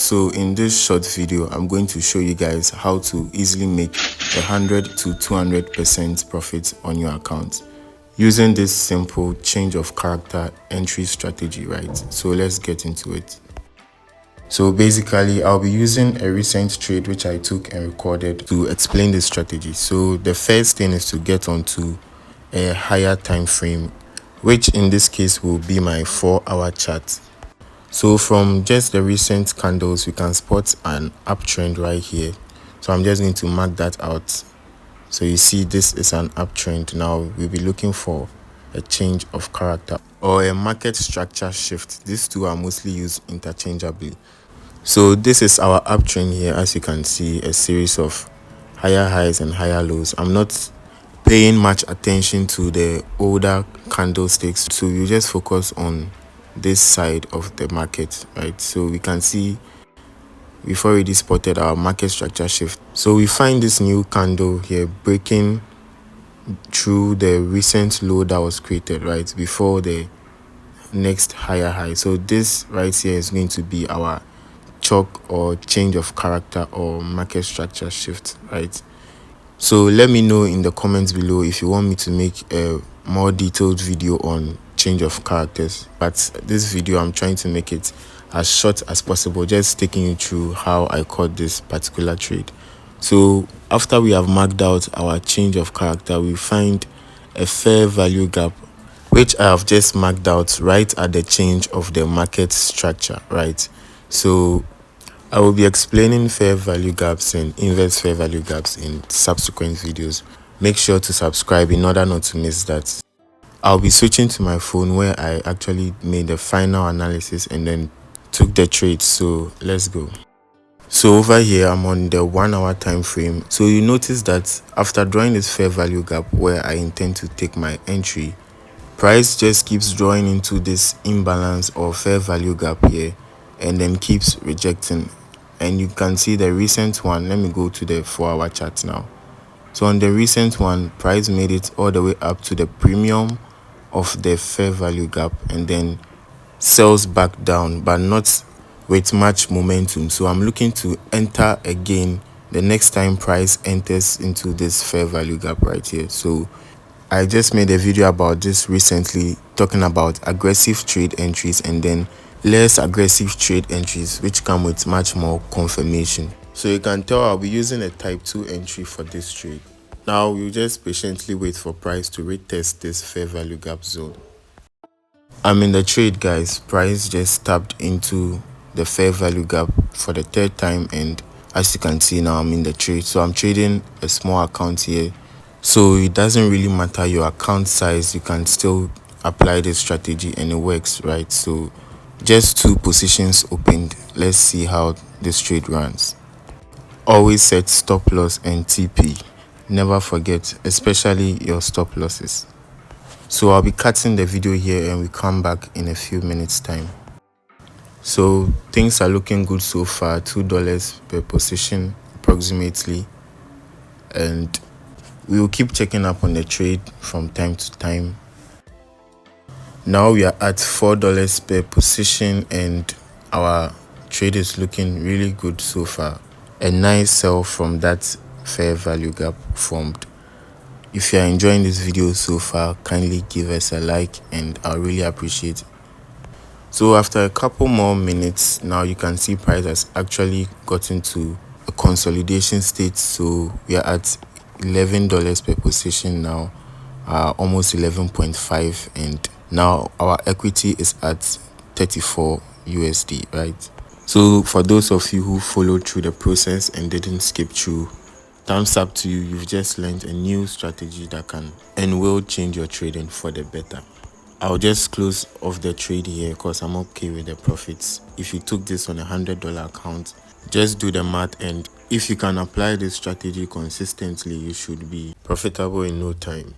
So in this short video, I'm going to show you guys how to easily make 100 to 200% profit on your account using this simple change of character entry strategy, right? So let's get into it. So basically, I'll be using a recent trade which I took and recorded to explain this strategy. So the first thing is to get onto a higher time frame, which in this case will be my 4-hour chart. So from just the recent candles, we can spot an uptrend right here. So I'm just going to mark that out. So you see this is an uptrend. Now we'll be looking for a change of character or a market structure shift. These two are mostly used interchangeably. So this is our uptrend here. As you can see, a series of higher highs and higher lows. I'm not paying much attention to the older candlesticks, so you just focus on this side of the market, right? So we can see we've already spotted our market structure shift. So we find this new candle here breaking through the recent low that was created right before the next higher high. So this right here is going to be our CHoCH or change of character or market structure shift, right? So let me know in the comments below if you want me to make a more detailed video on change of characters, but this video I'm trying to make it as short as possible, just taking you through how I caught this particular trade. So after we have marked out our change of character, we find a fair value gap which I have just marked out right at the change of the market structure, right? So I will be explaining fair value gaps and inverse fair value gaps in subsequent videos. Make sure to subscribe in order not to miss that. I'll be switching to my phone where I actually made the final analysis and then took the trade. So let's go. So over here I'm on the 1-hour time frame. So you notice that after drawing this fair value gap where I intend to take my entry, price just keeps drawing into this imbalance or fair value gap here and then keeps rejecting. And you can see the recent one. Let me go to the 4-hour chart now. So on the recent one, price made it all the way up to the premium of the fair value gap and then sells back down, but not with much momentum. So I'm looking to enter again the next time price enters into this fair value gap right here. So I just made a video about this recently, talking about aggressive trade entries and then less aggressive trade entries which come with much more confirmation. So you can tell I'll be using a type 2 entry for this trade. Now we'll just patiently wait for price to retest this fair value gap zone. I'm in the trade, guys. Price just tapped into the fair value gap for the third time, and as you can see now I'm in the trade. So I'm trading a small account here, so it doesn't really matter your account size, you can still apply this strategy and it works, right? So just 2 positions opened. Let's see how this trade runs. Always set stop loss and TP. Never forget, especially your stop losses. So I'll be cutting the video here and we come back in a few minutes time. So things are looking good so far, $2 per position approximately, and we will keep checking up on the trade from time to time. Now we are at $4 per position and our trade is looking really good so far. A nice sell from that fair value gap formed. If you are enjoying this video so far, kindly give us a like and I'll really appreciate it. So after a couple more minutes, now you can see price has actually gotten to a consolidation state. So we are at $11 per position now, almost 11.5, and now our equity is at 34 USD, right? So for those of you who followed through the process and didn't skip through, thumbs up to you. You've just learned a new strategy that can and will change your trading for the better. I'll just close off the trade here because I'm okay with the profits. If you took this on a $100 account, just do the math, and if you can apply this strategy consistently, you should be profitable in no time.